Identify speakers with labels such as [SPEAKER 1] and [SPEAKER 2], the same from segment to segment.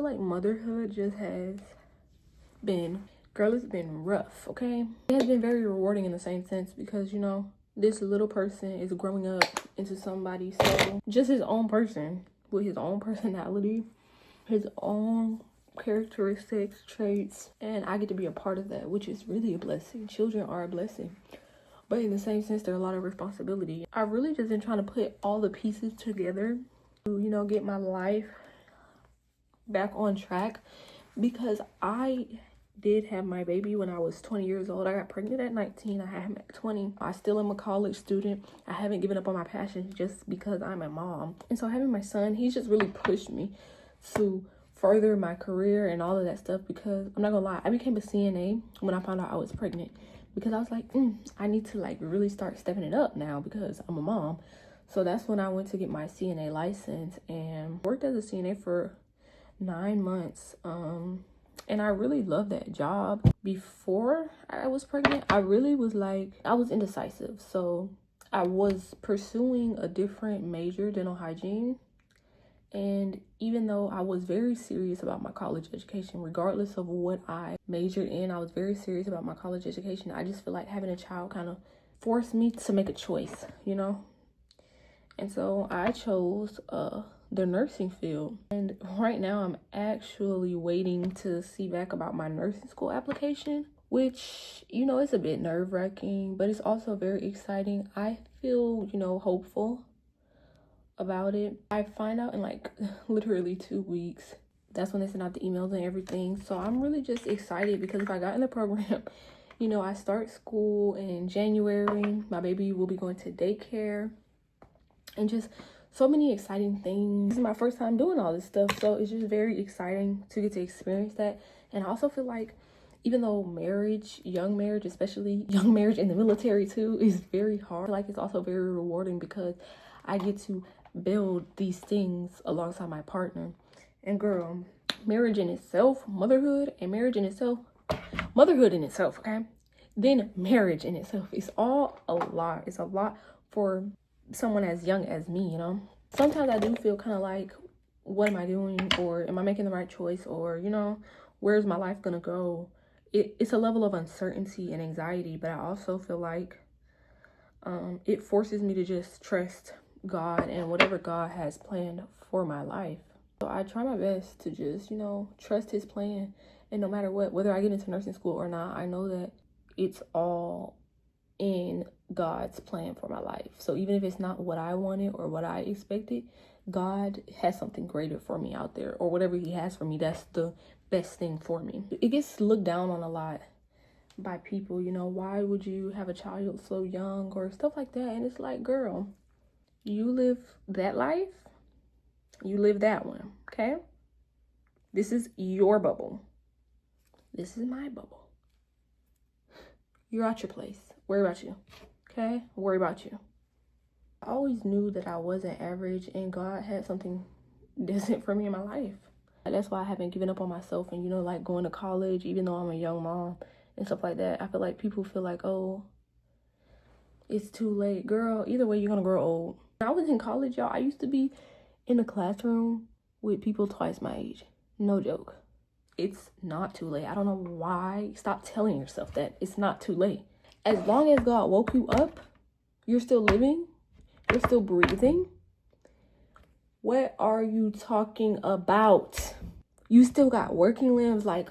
[SPEAKER 1] feel like motherhood just has been, girl, it's been rough, okay? It has been very rewarding in the same sense because, you know, this little person is growing up into somebody so just his own person with his own personality, his own characteristics, traits, and I get to be a part of that, which is really a blessing. Children are a blessing, but in the same sense, they're a lot of responsibility. I've really just been trying to put all the pieces together to, you know, get my life back on track because I did have my baby when I was 20 years old. I got pregnant at 19. I had him at 20. I still am a college student. I haven't given up on my passion just because I'm a mom. And so having my son, he's just really pushed me to further my career and all of that stuff because I'm not gonna lie, I became a CNA when I found out I was pregnant because I was like, I need to like really start stepping it up now because I'm a mom. So that's when I went to get my CNA license and worked as a CNA for 9 months. And I really loved that job. Before I was pregnant, I really was like, I was indecisive. So I was pursuing a different major, dental hygiene. And even though I was very serious about my college education, regardless of what I majored in, I was very serious about my college education. I just feel like having a child kind of forced me to make a choice, you know? And so I chose the nursing field. And right now I'm actually waiting to see back about my nursing school application, which, you know, it's a bit nerve-wracking, but it's also very exciting. I feel, you know, hopeful about it. I find out in like literally 2 weeks. That's when they send out the emails and everything. So I'm really just excited because if I got in the program, you know, I start school in January. My baby will be going to daycare and just so many exciting things. This is my first time doing all this stuff, so it's just very exciting to get to experience that. And I also feel like even though marriage, young marriage, especially young marriage in the military too, is very hard, like it's also very rewarding because I get to build these things alongside my partner. And girl, marriage in itself, motherhood and marriage in itself, motherhood in itself, okay? Then marriage in itself is all a lot. It's a lot for someone as young as me, you know? Sometimes I do feel kind of like, what am I doing? Or am I making the right choice? Or, you know, where's my life gonna go? It's a level of uncertainty and anxiety, but I also feel like it forces me to just trust God and whatever God has planned for my life. So I try my best to just, you know, trust his plan. And no matter what, whether I get into nursing school or not, I know that it's all in God's plan for my life. So even if it's not what I wanted or what I expected, God has something greater for me out there, or whatever he has for me, that's the best thing for me. It gets looked down on a lot by people, you know, why would you have a child so young or stuff like that? And it's like, girl, you live that life, you live that one, okay? This is your bubble. This is my bubble. You're out your place. Worry about you, okay? Worry about you. I always knew that I wasn't average and God had something decent for me in my life. That's why I haven't given up on myself and, you know, like going to college, even though I'm a young mom and stuff like that. I feel like people feel like, oh, it's too late. Girl, either way, you're gonna grow old. When I was in college, y'all, I used to be in a classroom with people twice my age. No joke. It's not too late. I don't know why. Stop telling yourself that. It's not too late. As long as God woke you up, you're still living, you're still breathing. What are you talking about? You still got working limbs, like,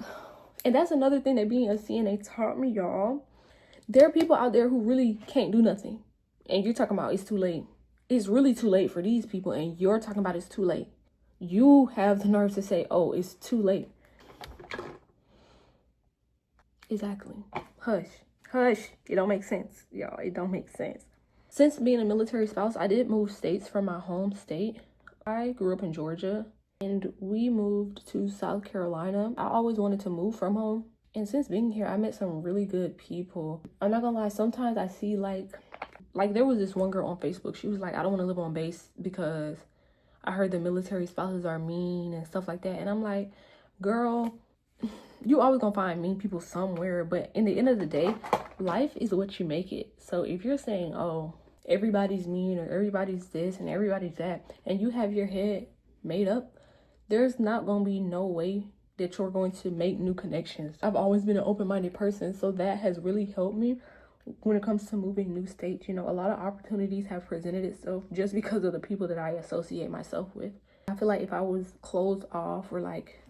[SPEAKER 1] and that's another thing that being a CNA taught me, y'all. There are people out there who really can't do nothing. And you're talking about it's too late. It's really too late for these people, and you're talking about it's too late. You have the nerve to say, oh, it's too late. Exactly. Hush. Hush. It don't make sense, y'all. It don't make sense. Since being a military spouse, I did move states from my home state. I grew up in Georgia, and we moved to South Carolina. I always wanted to move from home. And since being here, I met some really good people. I'm not gonna lie, sometimes I see like there was this one girl on Facebook. She was like, I don't want to live on base because I heard the military spouses are mean and stuff like that. And I'm like, girl, you always gonna find mean people somewhere, but in the end of the day, life is what you make it. So if you're saying, oh, everybody's mean or everybody's this and everybody's that, and you have your head made up, there's not gonna be no way that you're going to make new connections. I've always been an open-minded person, so that has really helped me when it comes to moving new states. You know, a lot of opportunities have presented itself just because of the people that I associate myself with. I feel like if I was closed off, or like,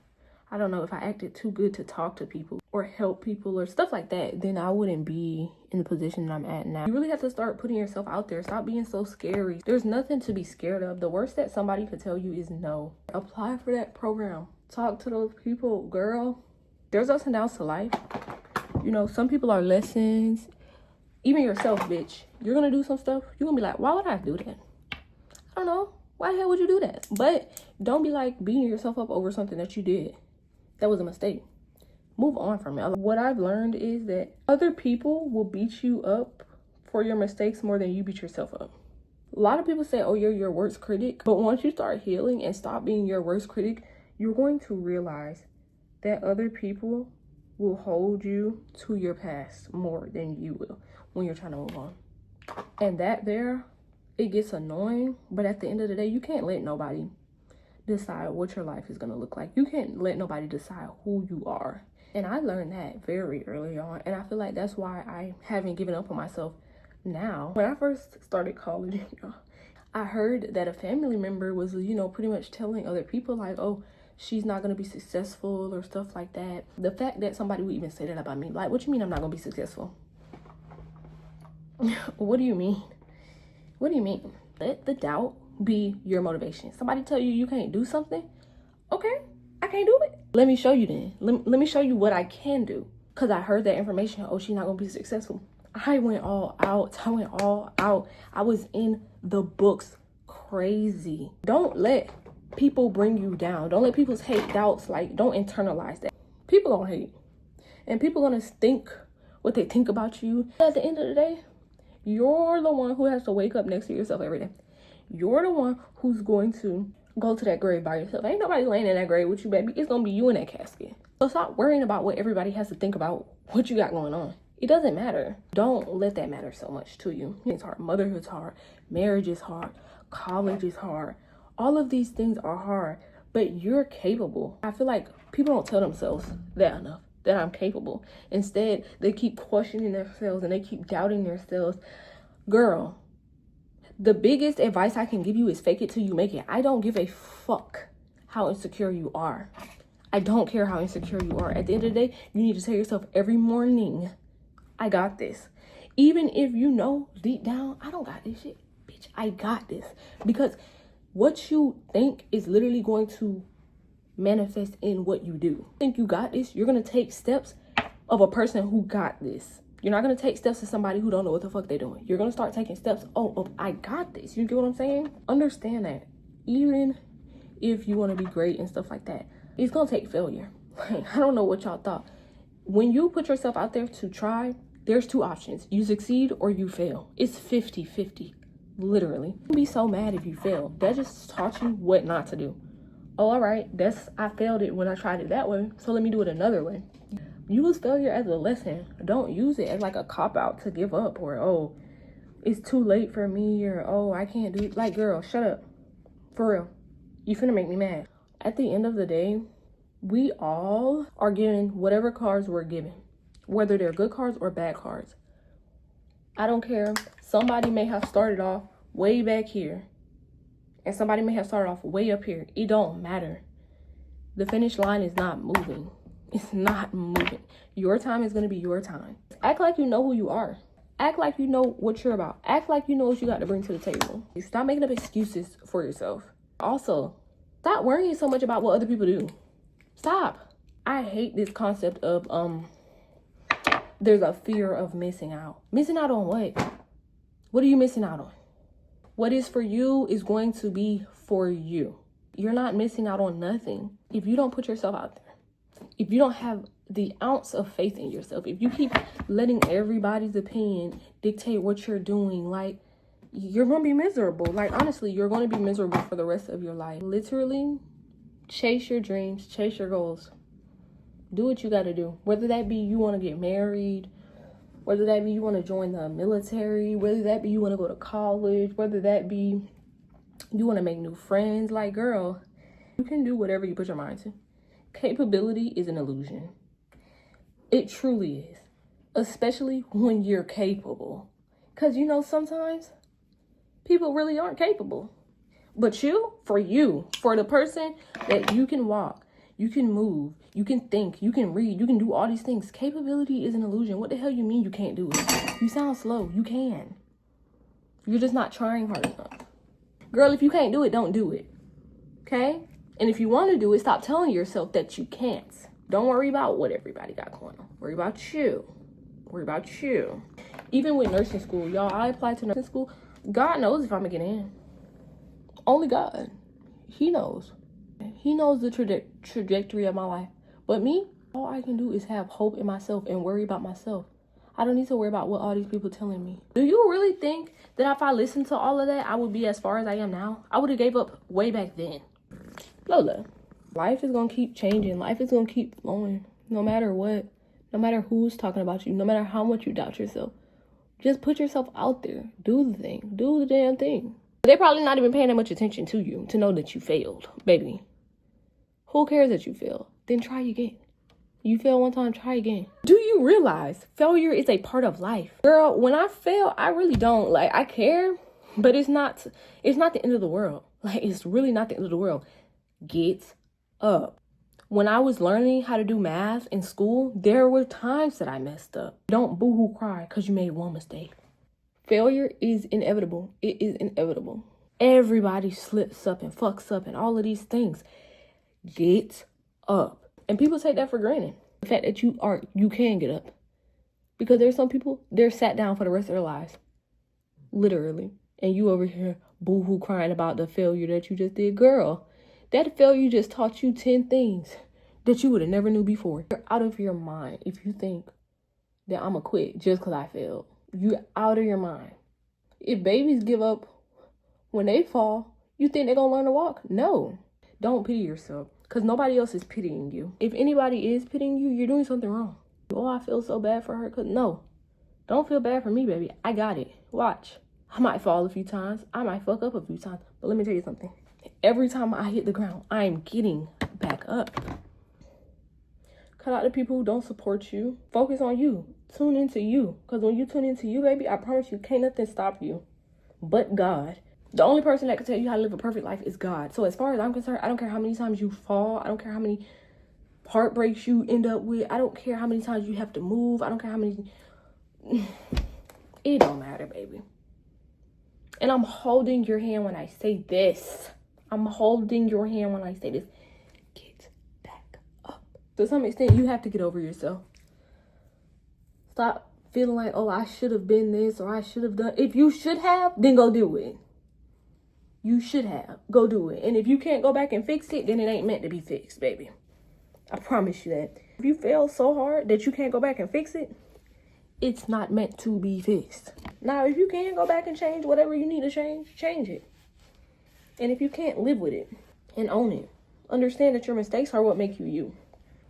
[SPEAKER 1] I don't know, if I acted too good to talk to people or help people or stuff like that, then I wouldn't be in the position that I'm at now. You really have to start putting yourself out there. Stop being so scary. There's nothing to be scared of. The worst that somebody could tell you is no. Apply for that program. Talk to those people, girl. There's ups and downs to life. You know, some people are lessons. Even yourself, bitch. You're gonna do some stuff. You're gonna be like, why would I do that? I don't know. Why the hell would you do that? But don't be like beating yourself up over something that you did. That was a mistake. Move on from it. What I've learned is that other people will beat you up for your mistakes more than you beat yourself up. A lot of people say, oh, you're your worst critic. But once you start healing and stop being your worst critic, you're going to realize that other people will hold you to your past more than you will when you're trying to move on. And that there, it gets annoying. But at the end of the day, you can't let nobody decide what your life is going to look like. You can't let nobody decide who you are. And I learned that very early on. And I feel like that's why I haven't given up on myself now. When I first started college, I heard that a family member was, pretty much telling other people like, oh, she's not going to be successful or stuff like that. The fact that somebody would even say that about me, like, what you mean I'm not going to be successful? What do you mean? What do you mean? Let the doubt be your motivation. Somebody tell you can't do something. Okay, I can't do it. Let me show you then. Let me show you what I can do. Because I heard that information. Oh, she's not going to be successful. I went all out. I was in the books crazy. Don't let people bring you down. Don't let people's hate, doubts, don't internalize that. People gonna hate. And people gonna think what they think about you. At the end of the day, you're the one who has to wake up next to yourself every day. You're the one who's going to go to that grave by yourself. Ain't nobody laying in that grave with you, baby. It's gonna be you in that casket. So stop worrying about what everybody has to think about what you got going on. It doesn't matter. Don't let that matter so much to you. It's hard. Motherhood's hard. Marriage is hard. College is hard. All of these things are hard, but you're capable. I feel like people don't tell themselves that enough, that I'm capable. Instead, they keep questioning themselves and they keep doubting themselves. Girl, the biggest advice I can give you is fake it till you make it. I don't give a fuck how insecure you are. I don't care how insecure you are. At the end of the day, you need to tell yourself every morning, I got this. Even if you know deep down, I don't got this shit. Bitch, I got this. Because what you think is literally going to manifest in what you do. Think you got this? You're going to take steps of a person who got this. You're not going to take steps to somebody who don't know what the fuck they're doing. You're going to start taking steps, I got this. You get what I'm saying? Understand that. Even if you want to be great and stuff like that, it's going to take failure. I don't know what y'all thought. When you put yourself out there to try, there's two options. You succeed or you fail. It's 50-50. Literally. Don't be so mad if you fail. That just taught you what not to do. Oh, all right. I failed it when I tried it that way. So let me do it another way. Use failure as a lesson. Don't use it as like a cop-out to give up, or, oh, it's too late for me, or, oh, I can't do it. Like, girl, shut up. For real. You finna make me mad. At the end of the day, we all are given whatever cards we're given, whether they're good cards or bad cards. I don't care. Somebody may have started off way back here, and somebody may have started off way up here. It don't matter. The finish line is not moving. It's not moving. Your time is going to be your time. Act like you know who you are. Act like you know what you're about. Act like you know what you got to bring to the table. Stop making up excuses for yourself. Also, stop worrying so much about what other people do. Stop. I hate this concept of there's a fear of missing out. Missing out on what? What are you missing out on? What is for you is going to be for you. You're not missing out on nothing if you don't put yourself out there. If you don't have the ounce of faith in yourself, if you keep letting everybody's opinion dictate what you're doing, you're going to be miserable. Honestly, you're going to be miserable for the rest of your life. Literally, chase your dreams, chase your goals. Do what you got to do. Whether that be you want to get married, whether that be you want to join the military, whether that be you want to go to college, whether that be you want to make new friends. Girl, You can do whatever you put your mind to. Capability is an illusion. It truly is. Especially when you're capable. Because, you know, sometimes people really aren't capable. But you, for the person that you can walk, you can move, you can think, you can read, you can do all these things. Capability is an illusion. What the hell you mean you can't do it? You sound slow. You can. You're just not trying hard enough. Girl, if you can't do it, don't do it. Okay? And if you want to do it, stop telling yourself that you can't. Don't worry about what everybody got going on. Worry about you. Worry about you. Even with nursing school, y'all, I applied to nursing school. God knows if I'm going to get in. Only God. He knows. He knows the trajectory of my life. But me, all I can do is have hope in myself and worry about myself. I don't need to worry about what all these people telling me. Do you really think that if I listened to all of that, I would be as far as I am now? I would have gave up way back then. Lola, life is going to keep changing. Life is going to keep flowing. No matter what. No matter who's talking about you. No matter how much you doubt yourself. Just put yourself out there. Do the thing. Do the damn thing. They're probably not even paying that much attention to you to know that you failed, baby. Who cares that you failed? Then try again. You fail one time, try again. Do you realize failure is a part of life? Girl, when I fail, I really don't. Like, I care, but it's not the end of the world. Like, it's really not the end of the world. Get up. When I was learning how to do math in school, there were times that I messed up. Don't boo-hoo cry because you made one mistake. Failure is inevitable. It is inevitable. Everybody slips up and fucks up and all of these things. Get up. And people take that for granted. The fact that you can get up. Because there's some people, they're sat down for the rest of their lives. Literally. And you over here boo-hoo crying about the failure that you just did. Girl, that failure just taught you 10 things that you would have never knew before. You're out of your mind if you think that I'm going to quit just because I failed. You're out of your mind. If babies give up when they fall, you think they're going to learn to walk? No. Don't pity yourself because nobody else is pitying you. If anybody is pitying you, you're doing something wrong. Oh, I feel so bad for her. No. Don't feel bad for me, baby. I got it. Watch. I might fall a few times. I might fuck up a few times. But let me tell you something. Every time I hit the ground, I am getting back up. Cut out the people who don't support you. Focus on you. Tune into you. Because when you tune into you, baby, I promise you, can't nothing stop you but God. The only person that can tell you how to live a perfect life is God. So as far as I'm concerned, I don't care how many times you fall. I don't care how many heartbreaks you end up with. I don't care how many times you have to move. I don't care how many... It don't matter, baby. And I'm holding your hand when I say this. I'm holding your hand when I say this. Get back up. To some extent, you have to get over yourself. Stop feeling like, oh, I should have been this or I should have done. If you should have, then go do it. You should have. Go do it. And if you can't go back and fix it, then it ain't meant to be fixed, baby. I promise you that. If you fail so hard that you can't go back and fix it, it's not meant to be fixed. Now, if you can go back and change whatever you need to change it. And if you can't, live with it and own it. Understand that your mistakes are what make you you.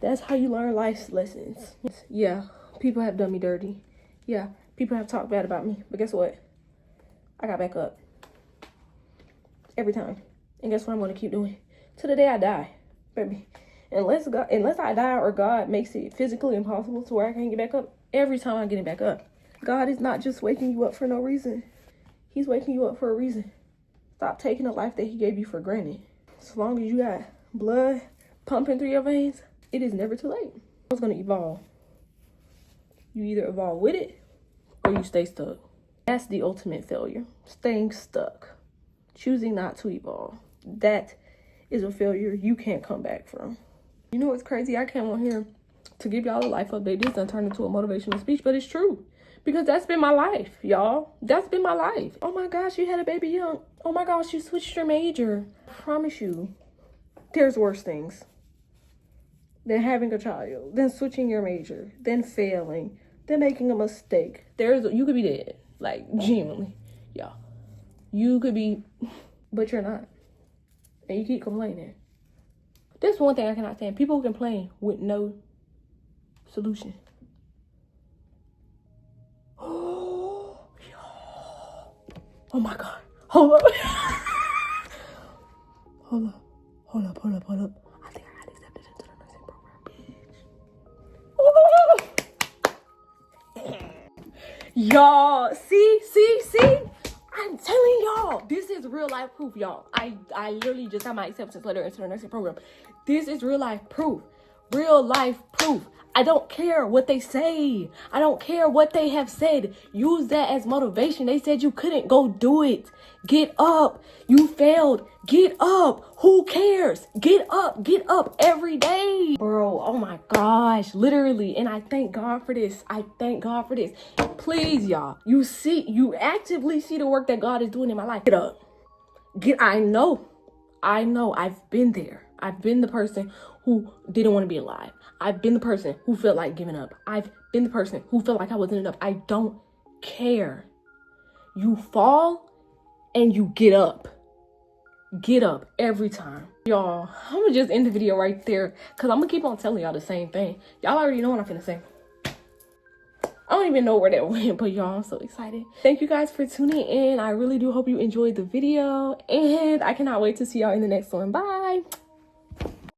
[SPEAKER 1] That's how you learn life's lessons. Yeah, people have done me dirty. Yeah, people have talked bad about me. But guess what? I got back up. Every time. And guess what I'm going to keep doing? To the day I die, baby. Unless I die or God makes it physically impossible to where I can't get back up, every time I'm getting back up. God is not just waking you up for no reason. He's waking you up for a reason. Stop taking the life that he gave you for granted. As long as you got blood pumping through your veins, it is never too late. It's going to evolve. You either evolve with it or you stay stuck. That's the ultimate failure. Staying stuck. Choosing not to evolve. That is a failure you can't come back from. You know what's crazy? I came on here to give y'all a life update. This done turned into a motivational speech, but it's true. Because that's been my life, y'all. That's been my life. Oh my gosh, you had a baby young. Oh my gosh, you switched your major. I promise you, there's worse things than having a child, than switching your major, than failing, than making a mistake. You could be dead. Like, genuinely. Y'all. You could be, but you're not. And you keep complaining. That's one thing I cannot stand. People who complain with no solution. Oh my God. Hold up. Hold up. I think I got accepted into the nursing program, bitch. Y'all, see? I'm telling y'all, this is real life proof, y'all. I literally just got my acceptance letter into the nursing program. This is real life proof. Real life proof. I don't care what they say. I don't care what they have said. Use that as motivation. They said you couldn't go do it. Get up. You failed. Get up. Who cares? Get up every day. Bro, oh my gosh. Literally. And I thank God for this. Please, y'all. You actively see the work that God is doing in my life. Get up. I know. I've been there. I've been the person who didn't want to be alive. I've been the person who felt like giving up. I've been the person who felt like I wasn't enough. I don't care. You fall and you get up. Get up every time. Y'all, I'm gonna just end the video right there because I'm gonna keep on telling y'all the same thing. Y'all already know what I'm finna say. I don't even know where that went, but y'all, I'm so excited. Thank you guys for tuning in. I really do hope you enjoyed the video, and I cannot wait to see y'all in the next one. Bye.